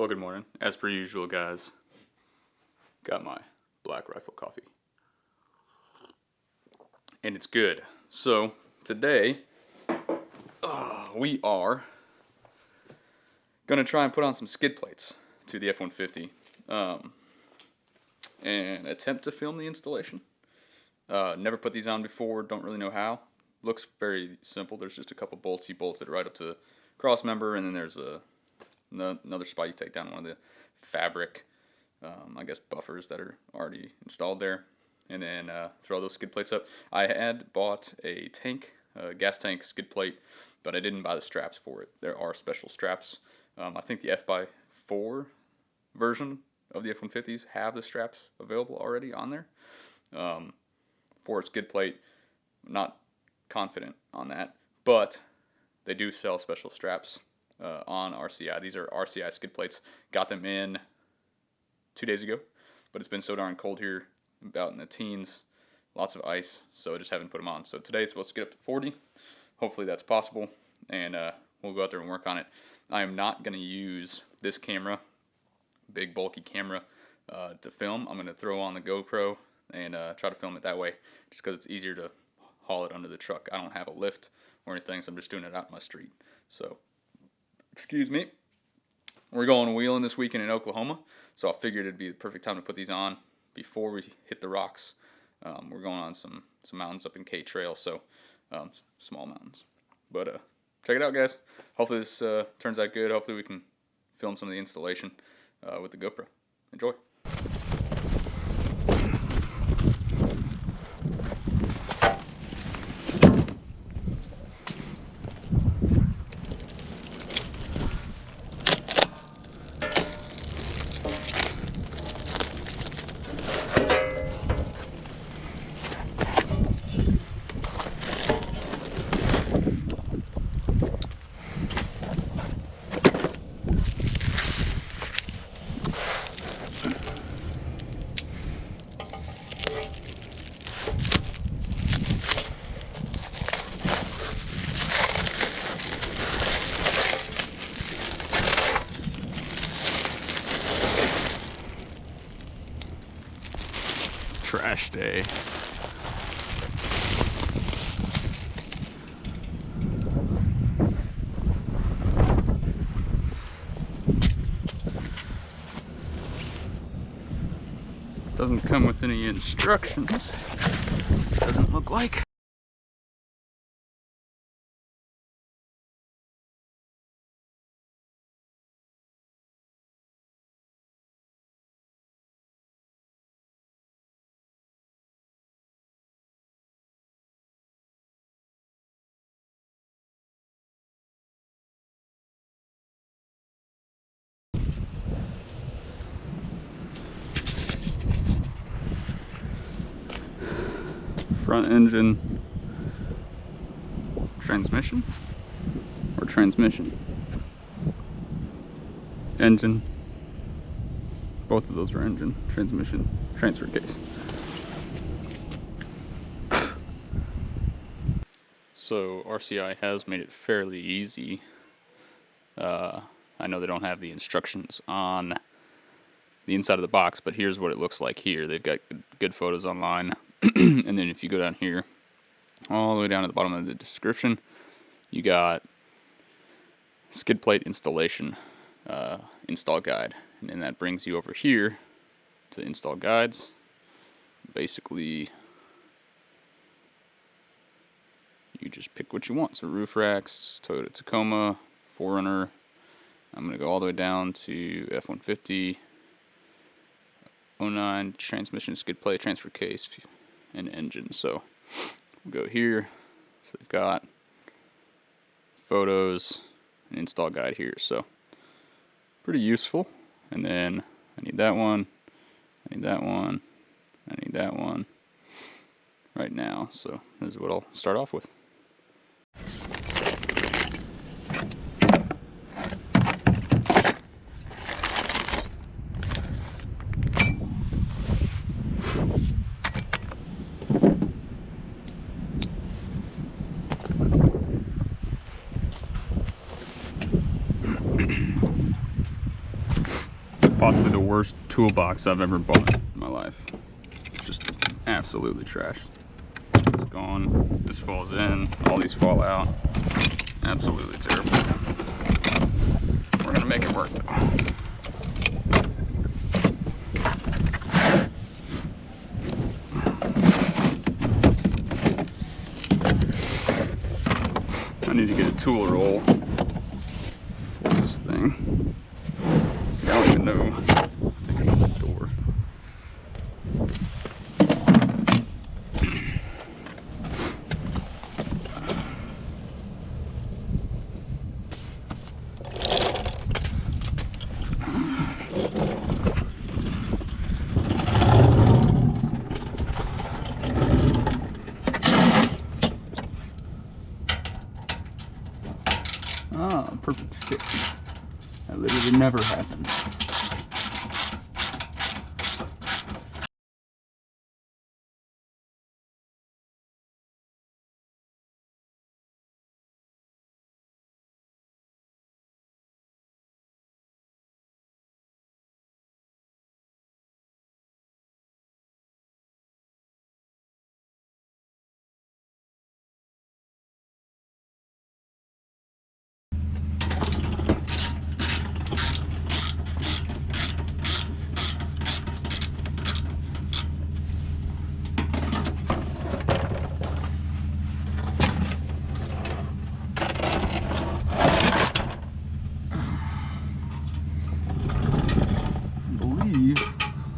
Well, good morning. As per usual, guys, got my Black Rifle coffee. And it's good. So, today, we are going to try and put on some skid plates to the F-150 and attempt to film the installation. Never put these on before, don't really know how. Looks very simple. There's just a couple bolts you bolted right up to the cross member, and then there's another spot you take down one of the fabric, I guess, buffers that are already installed there, and then throw those skid plates up. I had bought a gas tank skid plate, but I didn't buy the straps for it. There are special straps. I think the F-4 version of the F-150s have the straps available already on there for a skid plate. Not confident on that, but they do sell special straps on RCI. These are RCI skid plates. Got them in 2 days ago, but it's been so darn cold here, about in the teens, lots of ice, so I just haven't put them on. So today it's supposed to get up to 40. Hopefully that's possible, and we'll go out there and work on it. I am not going to use this camera, big bulky camera, to film. I'm going to throw on the GoPro and try to film it that way, just because it's easier to haul it under the truck. I don't have a lift or anything, so I'm just doing it out in my street. So, excuse me. We're going wheeling this weekend in Oklahoma, so I figured it'd be the perfect time to put these on before we hit the rocks. We're going on some mountains up in K Trail, so small mountains. But check it out, guys. Hopefully this turns out good. Hopefully we can film some of the installation with the GoPro. Enjoy. Trash day. Doesn't come with any instructions. Doesn't look like. Front engine, transmission, or transmission, engine, both of those are engine, transmission, transfer case. So RCI has made it fairly easy. I know they don't have the instructions on the inside of the box, but here's what it looks like here. They've got good photos online. And then if you go down here, all the way down at the bottom of the description, you got skid plate installation install guide. And then that brings you over here to install guides. Basically, you just pick what you want. So roof racks, Toyota Tacoma, 4Runner. I'm going to go all the way down to F-150, 09, transmission, skid plate, transfer case, and engine. So we'll go here. So they've got photos and install guide here. So pretty useful. And then I need that one. I need that one. I need that one right now. So this is what I'll start off with. possibly the worst toolbox I've ever bought in my life. Just absolutely trash. It's gone. This falls in. All these fall out. Absolutely terrible. We're gonna make it work though. I need to get a tool roll for this thing. See, I don't even know. I think it's the door. Ah, perfect fit. That literally never happens.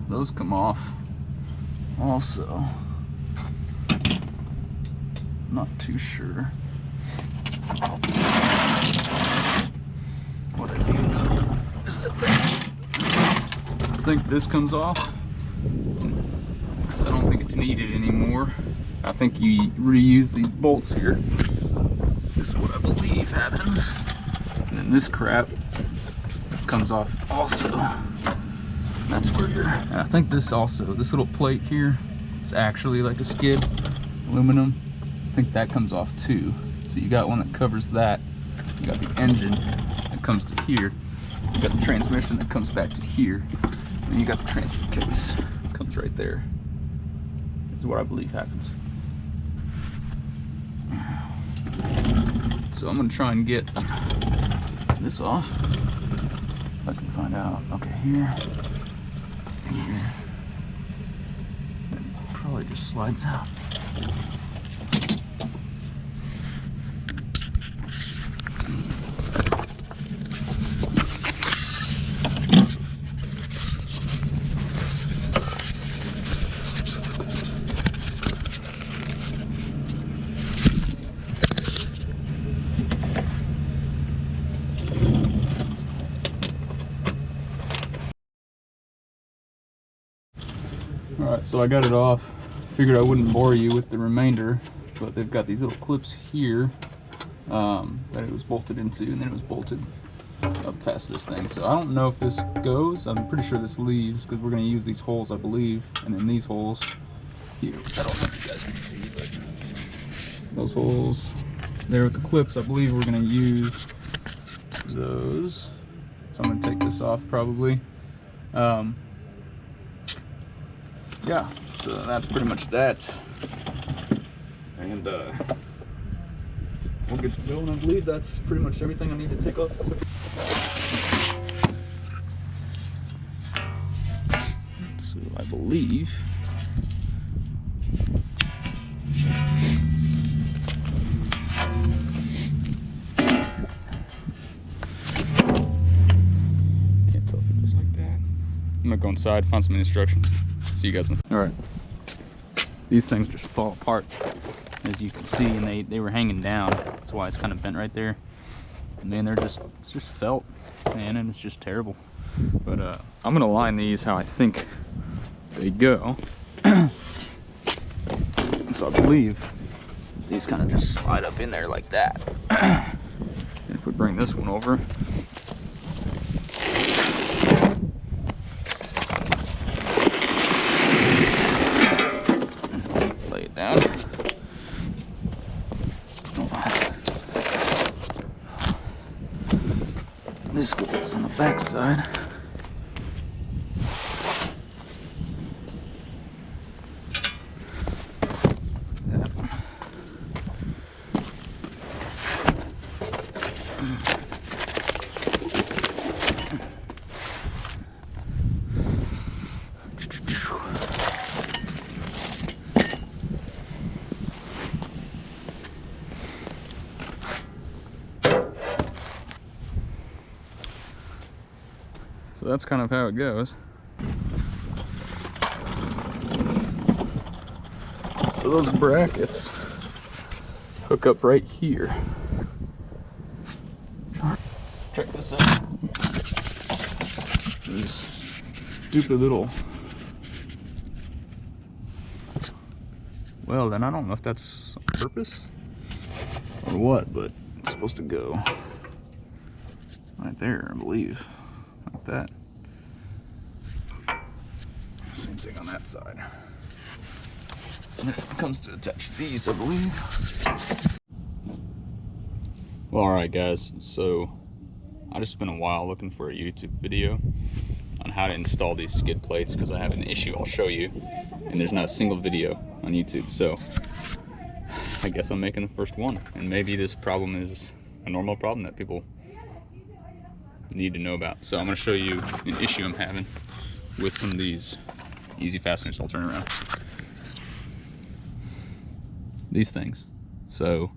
Those come off also. Not too sure what I do know is that I think this comes off because I don't think it's needed anymore. I think you reuse these bolts here. This is what I believe happens. And then this crap comes off also. That's where you're, and I think this also, this little plate here, it's actually like a skid, aluminum. I think that comes off too. So you got one that covers that. You got the engine that comes to here. You got the transmission that comes back to here. And you got the transfer case, comes right there. This is what I believe happens. So I'm gonna try and get this off. If I can find out. Okay, here. Here. It probably just slides out. Alright, so I got it off. Figured I wouldn't bore you with the remainder, but they've got these little clips here that it was bolted into, and then it was bolted up past this thing. So I don't know if this goes. I'm pretty sure this leaves because we're going to use these holes, I believe, and then these holes here. I don't know if you guys can see, but those holes there with the clips, I believe we're going to use those. So I'm going to take this off probably. Yeah, so that's pretty much that. And we'll get to going. I believe that's pretty much everything I need to take off. So I believe can't tell if it goes like that. I'm gonna go inside, find some instructions. See you guys. All right, these things just fall apart, as you can see, and they were hanging down. That's why it's kind of bent right there. And man, it's just felt, man, and it's just terrible. But I'm gonna line these how I think they go. So I believe these kind of just slide up in there like that. And if we bring this one over, lay it down. This goes on the back side. that's kind of how it goes. So those brackets hook up right here. Check this out. This stupid little, well then I don't know if that's on purpose or what, but it's supposed to go right there, I believe, like that. Same thing on that side. And then it comes to attach these, I believe. Well, alright guys, so I just spent a while looking for a YouTube video on how to install these skid plates because I have an issue I'll show you, and there's not a single video on YouTube, so I guess I'm making the first one. And maybe this problem is a normal problem that people need to know about. So I'm going to show you an issue I'm having with some of these easy fasteners. I'll turn around. These things. So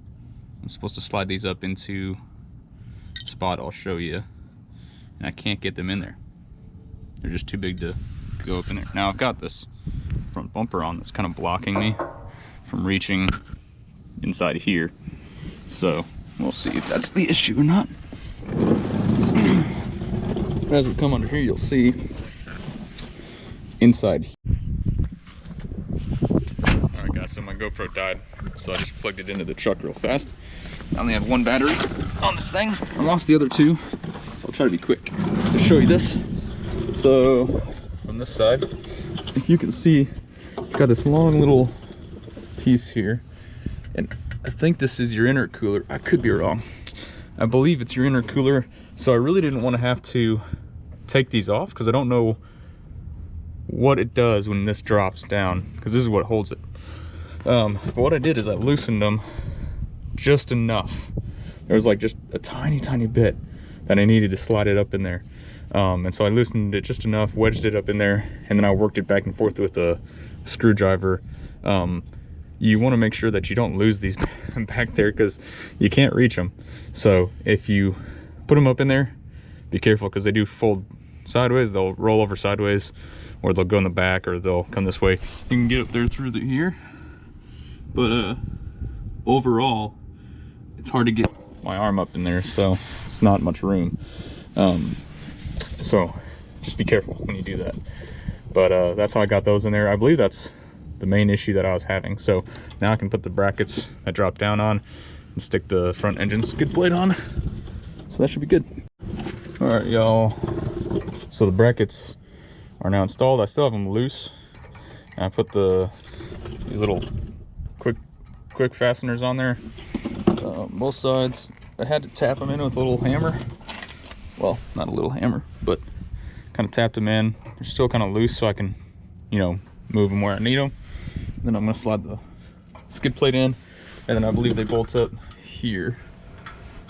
I'm supposed to slide these up into a spot I'll show you, and I can't get them in there. They're just too big to go up in there. Now I've got this front bumper on that's kind of blocking me from reaching inside here. So we'll see if that's the issue or not. As we come under here, you'll see inside. Alright guys, so my GoPro died, so I just plugged it into the truck real fast. I only have one battery on this thing. I lost the other two, so I'll try to be quick to show you this. So from this side, if you can see, you've got this long little piece here, and I think this is your intercooler. I could be wrong. I believe it's your intercooler, so I really didn't want to have to take these off because I don't know what it does when this drops down, because this is what holds it. But what I did is I loosened them just enough. There was like just a tiny bit that I needed to slide it up in there. And so I loosened it just enough, wedged it up in there, and then I worked it back and forth with a screwdriver. You want to make sure that you don't lose these back there because you can't reach them. So if you put them up in there, be careful because they do fold sideways. They'll roll over sideways, or they'll go in the back, or they'll come this way. You can get up there through here, but overall it's hard to get my arm up in there, so it's not much room. So just be careful when you do that. But that's how I got those in there. I believe that's the main issue that I was having. So now I can put the brackets that drop down on and stick the front engine skid plate on. So that should be good. All right, y'all. So the brackets are now installed. I still have them loose. And I put these little quick fasteners on there, both sides. I had to tap them in with a little hammer. Well, not a little hammer, but kind of tapped them in. They're still kind of loose, so I can, you know, move them where I need them. Then I'm gonna slide the skid plate in, and then I believe they bolt up here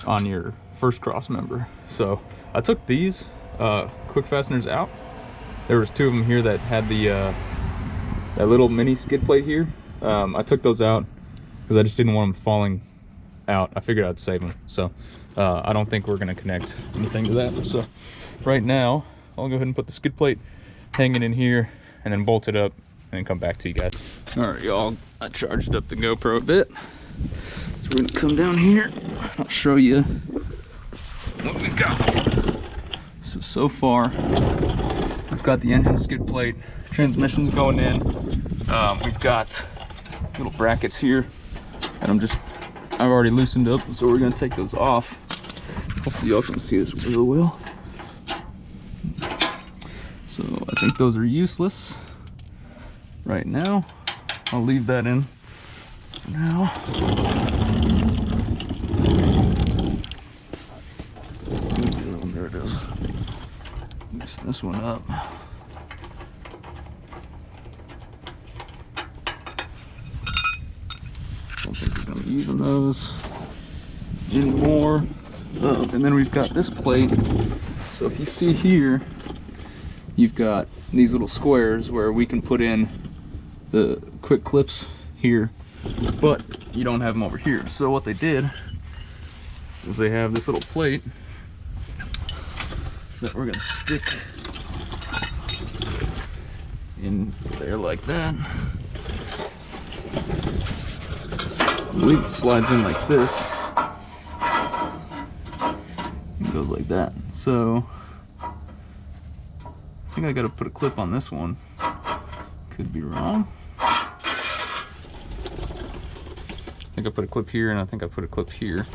on your first cross member. So I took these quick fasteners out. There was two of them here that had the that little mini skid plate here. I took those out because I just didn't want them falling out. I figured I'd save them. So I don't think we're gonna connect anything to that. So right now I'll go ahead and put the skid plate hanging in here and then bolt it up and then come back to you guys. All right, y'all, I charged up the GoPro a bit. So we're gonna come down here. I'll show you what we've got. So far, we've got the engine skid plate, transmission's going in. We've got little brackets here, and I've already loosened up, so we're gonna take those off. Hopefully y'all can see this real well. So I think those are useless right now. I'll leave that in for now. There it is. Mix this one up. Don't think we're going to be using those anymore. And then we've got this plate. So if you see here, you've got these little squares where we can put in the quick clips here, but you don't have them over here. So what they did is they have this little plate that we're going to stick there like that. I believe it slides in like this. It goes like that. So I think I gotta put a clip on this one. Could be wrong. I think I put a clip here, and I think I put a clip here.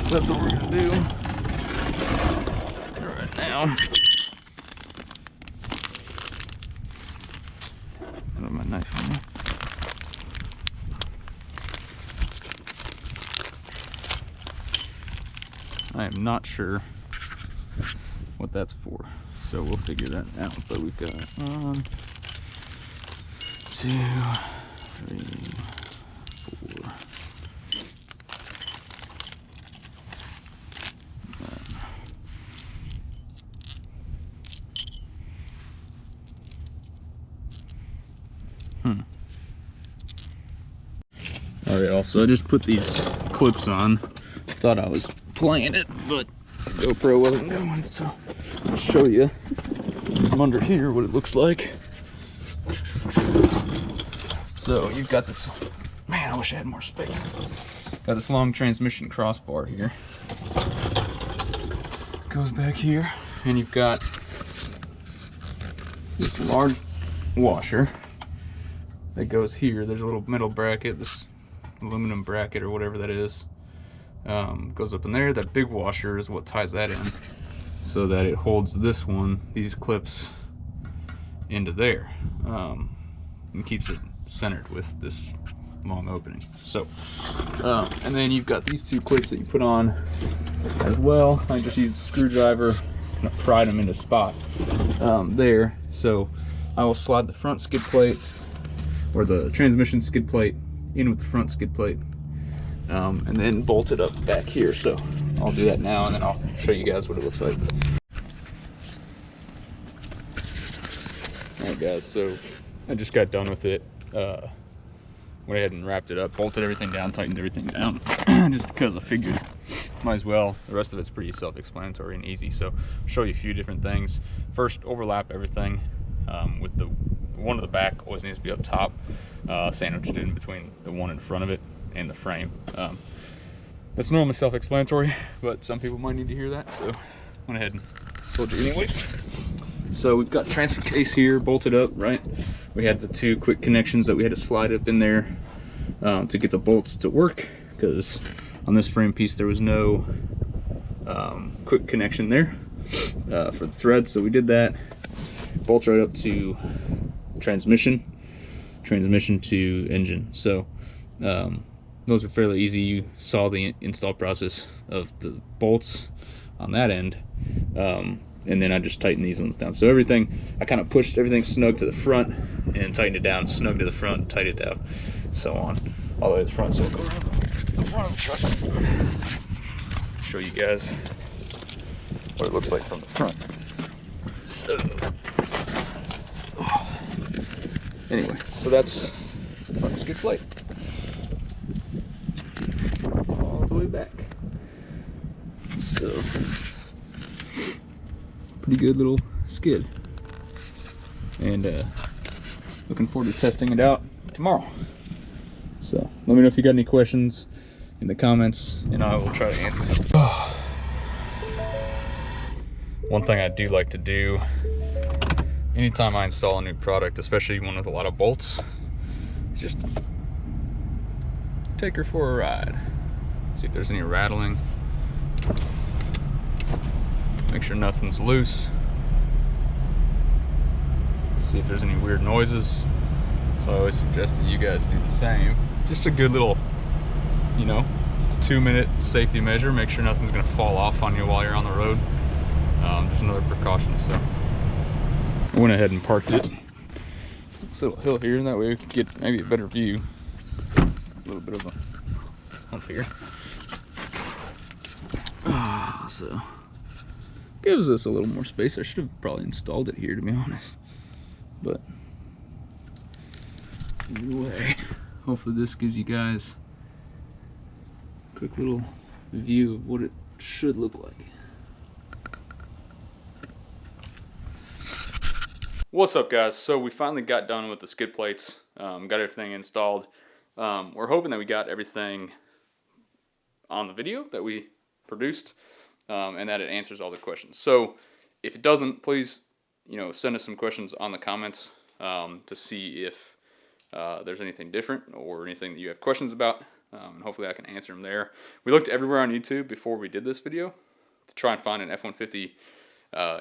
So that's what we're gonna do right now. I have my knife on me. I am not sure what that's for, so we'll figure that out. But we've got 1, 2, 3, 4. Alright, also I just put these clips on. Thought I was playing it, but GoPro wasn't going, so I'll show you from under here what it looks like. So you've got this, man, I wish I had more space. Got this long transmission crossbar here. Goes back here, and you've got this large washer that goes here. There's a little metal bracket, this aluminum bracket or whatever that is. Goes up in there. That big washer is what ties that in, so that it holds this one, these clips, into there, and keeps it centered with this long opening. So, and then you've got these two clips that you put on as well. I just used a screwdriver and pried them into spot there. So I will slide the front skid plate, or the transmission skid plate, in with the front skid plate, and then bolt it up back here. So I'll do that now, and then I'll show you guys what it looks like. Alright guys, so I just got done with it. Went ahead and wrapped it up, bolted everything down, tightened everything down, just because I figured might as well. The rest of it's pretty self-explanatory and easy, so I'll show you a few different things. First, overlap everything with the one at the back always needs to be up top, sandwiched in between the one in front of it and the frame. That's normally self-explanatory, but some people might need to hear that, so I went ahead and told you anyway. So we've got transfer case here bolted up, right? We had the two quick connections that we had to slide up in there to get the bolts to work, because on this frame piece there was no quick connection there for the thread. So we did that. Bolts right up to transmission to engine. So those are fairly easy. You saw the install process of the bolts on that end. And then I just tightened these ones down. So everything, I kind of pushed everything snug to the front and tightened it down, snug to the front, tightened it down, so on, all the way to the front. So we'll go around the front of the truck, show you guys what it looks like from the front. So, anyway, so that's front skid plate all the way back. So, pretty good little skid, and looking forward to testing it out tomorrow. So let me know if you got any questions in the comments, and I will try to answer them. One thing I do like to do anytime I install a new product, especially one with a lot of bolts, is just take her for a ride, see if there's any rattling. Make sure nothing's loose. See if there's any weird noises. So I always suggest that you guys do the same. Just a good little, 2-minute safety measure. Make sure nothing's gonna fall off on you while you're on the road. Just another precaution. So I went ahead and parked it. This little hill here, and that way we can get maybe a better view. A little bit of a hump here. So gives us a little more space. I should have probably installed it here, to be honest, but either way, hopefully this gives you guys a quick little view of what it should look like. What's up, guys? So we finally got done with the skid plates, got everything installed. We're hoping that we got everything on the video that we produced, and that it answers all the questions. So if it doesn't, please, send us some questions on the comments to see if there's anything different or anything that you have questions about, and hopefully I can answer them there. We looked everywhere on YouTube before we did this video to try and find an F150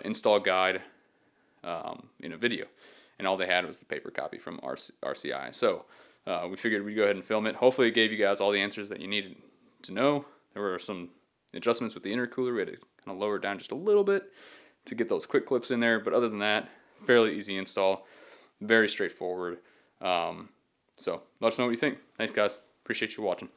install guide in a video, and all they had was the paper copy from RCI. So we figured we'd go ahead and film it. Hopefully it gave you guys all the answers that you needed to know. There were some adjustments with the intercooler. We had to kind of lower it down just a little bit to get those quick clips in there, but other than that, fairly easy install, very straightforward. So let us know what you think. Thanks, guys. Appreciate you watching.